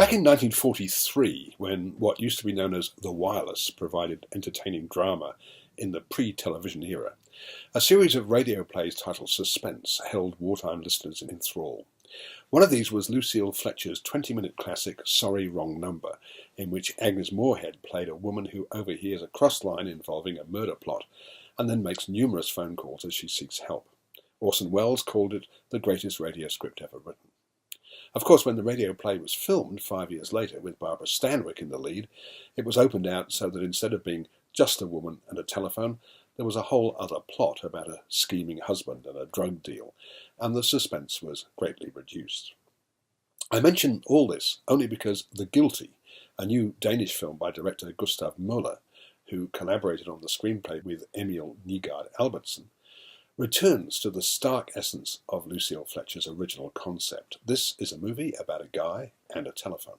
Back in 1943, when what used to be known as the wireless provided entertaining drama in the pre-television era, a series of radio plays titled Suspense held wartime listeners in thrall. One of these was Lucille Fletcher's 20-minute classic Sorry Wrong Number, in which Agnes Moorehead played a woman who overhears a cross line involving a murder plot and then makes numerous phone calls as she seeks help. Orson Welles called it the greatest radio script ever written. Of course, when the radio play was filmed 5 years later with Barbara Stanwyck in the lead, it was opened out so that instead of being just a woman and a telephone, there was a whole other plot about a scheming husband and a drug deal, and the suspense was greatly reduced. I mention all this only because The Guilty, a new Danish film by director Gustav Møller, who collaborated on the screenplay with Emil Nygaard Albertsen, returns to the stark essence of Lucille Fletcher's original concept. This is a movie about a guy and a telephone.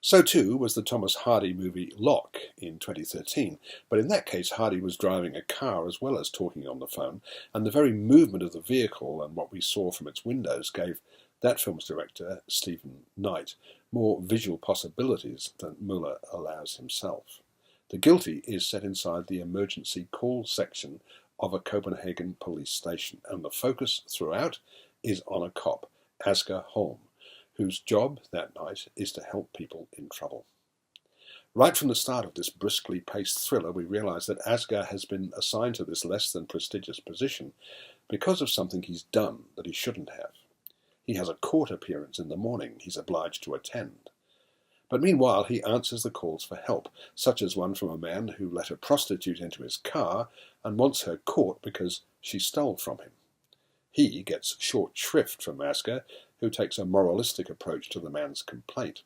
So too was the Thomas Hardy movie Lock in 2013, but in that case Hardy was driving a car as well as talking on the phone, and the very movement of the vehicle and what we saw from its windows gave that film's director, Stephen Knight, more visual possibilities than Muller allows himself. The Guilty is set inside the emergency call section of a Copenhagen police station, and the focus throughout is on a cop, Asger Holm, whose job that night is to help people in trouble. Right from the start of this briskly paced thriller, we realise that Asger has been assigned to this less than prestigious position because of something he's done that he shouldn't have. He has a court appearance in the morning he's obliged to attend. But meanwhile he answers the calls for help, such as one from a man who let a prostitute into his car and wants her caught because she stole from him. He gets short shrift from Asger, who takes a moralistic approach to the man's complaint.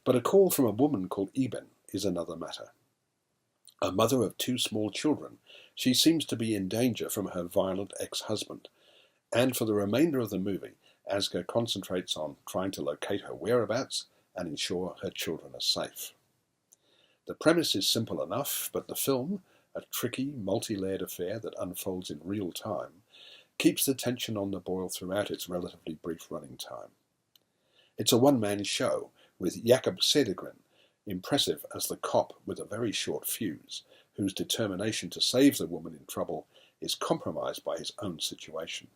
But a call from a woman called Eben is another matter. A mother of 2 small children, she seems to be in danger from her violent ex-husband, and for the remainder of the movie, Asger concentrates on trying to locate her whereabouts and ensure her children are safe. The premise is simple enough, but the film, a tricky, multi-layered affair that unfolds in real time, keeps the tension on the boil throughout its relatively brief running time. It's a one-man show, with Jakob Cedergren, impressive as the cop with a very short fuse, whose determination to save the woman in trouble is compromised by his own situation.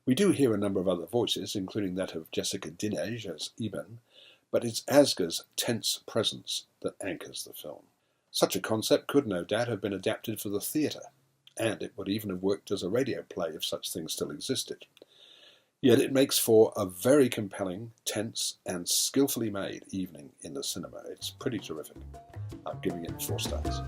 We do hear a number of other voices, including that of Jessica Dinege as Eben, but it's Asger's tense presence that anchors the film. Such a concept could no doubt have been adapted for the theatre, and it would even have worked as a radio play if such things still existed. Yet it makes for a very compelling, tense, and skillfully made evening in the cinema. It's pretty terrific. I'm giving it 4 stars.